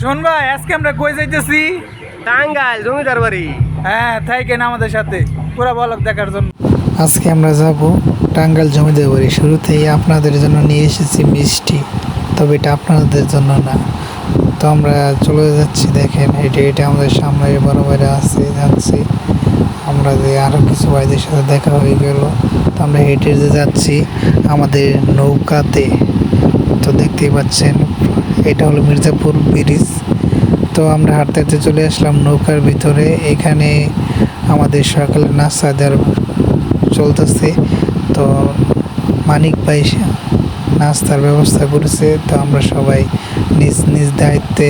শোন ভাই, আজকে আমরা কই যাইতেছি? টাঙ্গাইল জমিদার বাড়ি। হ্যাঁ, থাকেন আমাদের সাথে পুরো ব্লগ দেখার জন্য। আজকে আমরা যাব টাঙ্গাইল জমিদার বাড়ি। শুরুতেই আপনাদের জন্য নিয়ে এসেছি মিষ্টি, তবে এটা আপনাদের জন্য না। তো আমরা চলে যাচ্ছি, দেখেন হেঁটে হেঁটে আমাদের সামনে বড় বাইরে আছে যাচ্ছি আমরা, যে আরও কিছু ভাইদের সাথে দেখা হয়ে গেল। তো আমরা হেঁটে যে যাচ্ছি আমাদের নৌকাতে। তো দেখতেই পাচ্ছেন এটা হলো মির্জাপুর ব্রিজ। তো আমরা হাঁটতে হাঁটতে চলে আসলাম নৌকার ভিতরে। এখানে আমাদের সকালে নাস্তা দেওয়ার চলতেছে। তো মানিক ভাই নাস্তার ব্যবস্থা করেছে। তো আমরা সবাই নিজ নিজ দায়িত্বে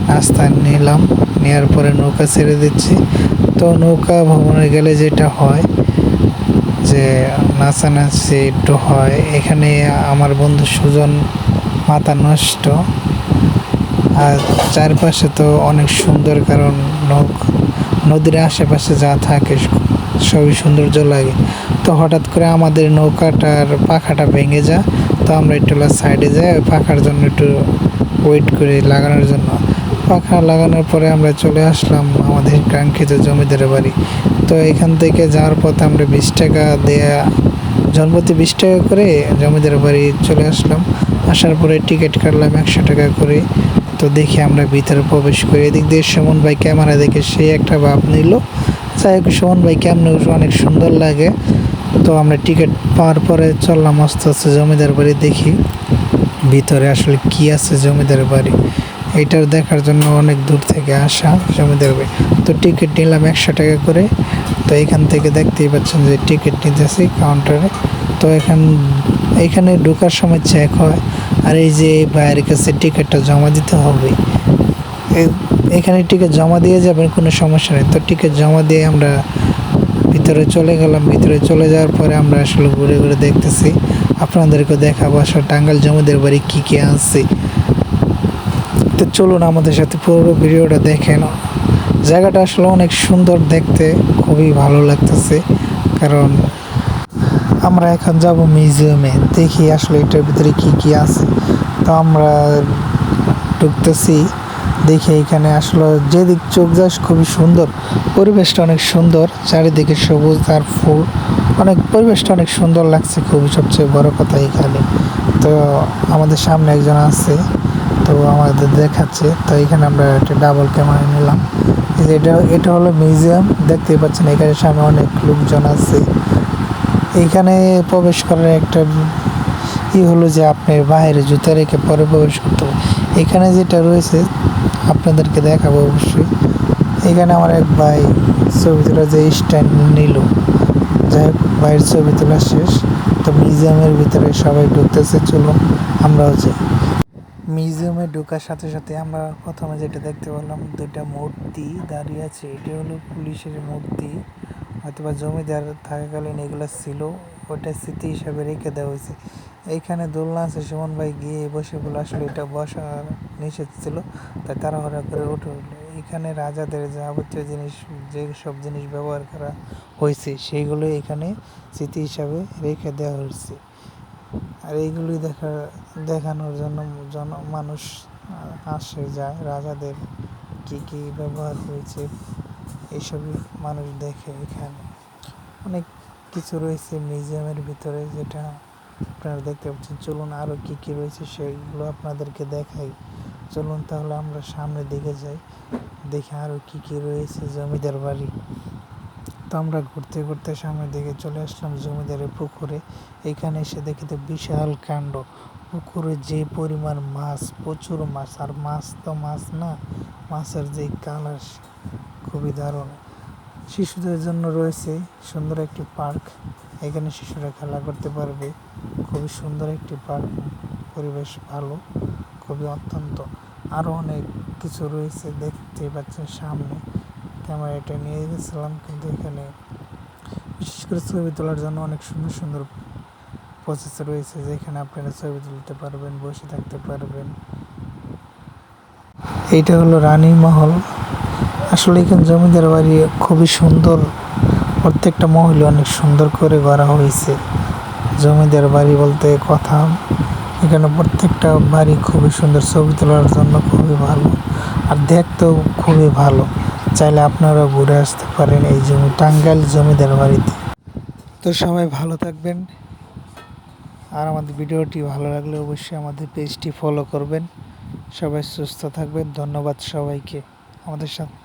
নাস্তা নিলাম, নেওয়ার পরে নৌকা ছেড়ে দিচ্ছি। তো নৌকা ভ্রমণে গেলে যেটা হয় যে নাচানাচি একটু হয়। এখানে আমার বন্ধু সুজন মাথা নষ্ট, আর চারপাশে তো অনেক সুন্দর, কারণ নদীর আশেপাশে যা থাকে সবই সৌন্দর্য লাগে। তো হঠাৎ করে আমাদের নৌকাটার পাখাটা ভেঙে যায়। তো আমরা একটু সাইডে যাই ওই পাখার জন্য একটু ওয়েট করি লাগানোর জন্য। পাখা লাগানোর পরে আমরা চলে আসলাম আমাদের কাঙ্ক্ষিত জমিদার বাড়ি। তো এখান থেকে যাওয়ার পথে আমরা 20 টাকা দেয়া, জনপ্রতি 20 টাকা করে জমিদার বাড়ি চলে আসলাম। আসার পরে টিকিট কাটলাম 100 টাকা করে। তো দেখি আমরা ভিতরে প্রবেশ করি। এদিক দিয়ে সুমন ভাই ক্যামেরা দেখে সেই একটা ভাব নিল। যাই হোক, সুমন ভাই কেমন অনেক সুন্দর লাগে। তো আমরা টিকিট পাওয়ার পরে চললাম আস্তে আস্তে জমিদার বাড়ি, দেখি ভিতরে আসলে কি আছে জমিদার বাড়ি। এইটার দেখার জন্য অনেক দূর থেকে আসা জমিদার বাড়ি। তো টিকিট নিলাম 100 টাকা করে। তো এখান থেকে দেখতেই পাচ্ছেন যে টিকিট নিতেছি কাউন্টারে। তো এখানে ঢোকার সময় চেক হয়, আর এই যে ভাইয়ের কাছে টিকিটটা জমা দিতে হবে। এখানে টিকিট জমা দিয়ে যাবেন, কোনো সমস্যা নেই। তো টিকিট জমা দিয়ে আমরা ভিতরে চলে গেলাম। ভিতরে চলে যাওয়ার পরে আমরা আসলে ঘুরে ঘুরে দেখতেছি, আপনাদেরকে দেখাবো আসলে টাঙ্গাইল জমিদার বাড়ি কী কী আছে। তো চলুন আমাদের সাথে পুরো ভিডিওটা দেখেন। জায়গাটা আসলে অনেক সুন্দর দেখতে, খুবই ভালো লাগতেছে। কারণ আমরা এখন যাব মিউজিয়ামে, দেখি আসলে এটার ভিতরে কি কি আছে। তো আমরা ঢুকতেছি, দেখি এখানে আসলে যেদিক চোখ যায় খুবই সুন্দর, পরিবেশটা অনেক সুন্দর, চারিদিকে সবুজ আর ফুল, পরিবেশটা অনেক সুন্দর লাগছে খুবই। সবচেয়ে বড় কথা এখানে তো আমাদের সামনে একজন আছে, তো আমাদের দেখাচ্ছে। তো এখানে আমরা একটা ডাবল ক্যামেরা নিলাম। এটা হলো মিউজিয়াম, দেখতেই পাচ্ছেন এখানে সামনে অনেক লোকজন আছে। এইখানে প্রবেশ করার একটা হলো যে আপনি বাইরে জুতা রেখে পরে প্রবেশ করতে হবে। এখানে যেটা রয়েছে আপনাদেরকে দেখাবো অবশ্যই। এখানে আমার এক ভাই ছবি তোলা যে স্ট্যান্ড নিল। যাই হোক, ভাইয়ের ছবি তোলা শেষ। তো মিউজিয়ামের ভিতরে সবাই ঢুকতেছে, চলুন আমরাও যাই। মিউজিয়ামে ঢোকার সাথে সাথে আমরা প্রথমে যেটা দেখতে পেলাম, দুইটা মূর্তি দাঁড়িয়ে আছে। এটি হলো পুলিশের মূর্তি, হয়তোবা জমিদার থাকাকালীন এগুলো ছিল, ওটা স্মৃতি হিসাবে রেখে দেওয়া হয়েছে। এইখানে দোলনা আছে, সুমন ভাই গিয়ে বসে বলে আসলে এটা বসার নিষেধ ছিল, তাই তাড়াহুড়া করে উঠে উঠলো। এখানে রাজাদের যাবতীয় জিনিস, যে সব জিনিস ব্যবহার করা হয়েছে সেইগুলো এখানে স্মৃতি হিসাবে রেখে দেওয়া হয়েছে। আর এইগুলি দেখানোর জন্য মানুষ আসে যায়, রাজাদের কি কি ব্যবহার হয়েছে এইসবই মানুষ দেখে। এখানে অনেক কিছু রয়েছে মিউজিয়ামের ভিতরে, যেটা আপনারা দেখতে পাচ্ছেন। চলুন আরও কি কি রয়েছে সেগুলো আপনাদেরকে দেখাই। চলুন তাহলে আমরা সামনের দিকে যাই, দেখি আরও কি কি রয়েছে জমিদার বাড়ি। তো আমরা ঘুরতে ঘুরতে সামনের দিকে চলে আসলাম জমিদারের পুকুরে। এখানে এসে দেখি তো বিশাল কাণ্ড, পুকুরে যে পরিমাণ মাছ, প্রচুর মাছ। আর মাছ তো মাছ না, মাছের যে কালার খুবই দারুণ। শিশুদের জন্য রয়েছে সুন্দর একটি পার্ক, এখানে শিশুরা খেলা করতে পারবে। খুবই সুন্দর একটি পার্ক, পরিবেশ ভালো, খুবই অত্যন্ত। আরও অনেক কিছু রয়েছে, দেখতে পাচ্ছেন সামনে। ক্যামেরাটা নিয়ে গেছিলাম, কিন্তু এখানে বিশেষ করে ছবি তোলার জন্য অনেক সুন্দর সুন্দর প্রসেস রয়েছে, যেখানে আপনারা ছবি তুলতে পারবেন, বসে থাকতে পারবেন। এইটা হলো রানী মহল। আসলে এখানে জমিদার বাড়ি খুবই সুন্দর, প্রত্যেকটা মহল অনেক সুন্দর করে গড়া হয়েছে। জমিদার বাড়ি বলতে কথা, এখানে প্রত্যেকটা বাড়ি খুবই সুন্দর, ছবি তোলার জন্য খুবই ভালো। দেখতেও খুবই ভালো। চাইলে আপনারা ঘুরে আসতে পারেন এই জমি টাঙ্গাইল জমিদার বাড়িতে। তো সবাই ভালো থাকবেন, আর আমাদের ভিডিওটি ভালো লাগলে অবশ্যই আমাদের পেজটি ফলো করবেন। সবাই সুস্থ থাকবেন। ধন্যবাদ সবাইকে আমাদের সাথে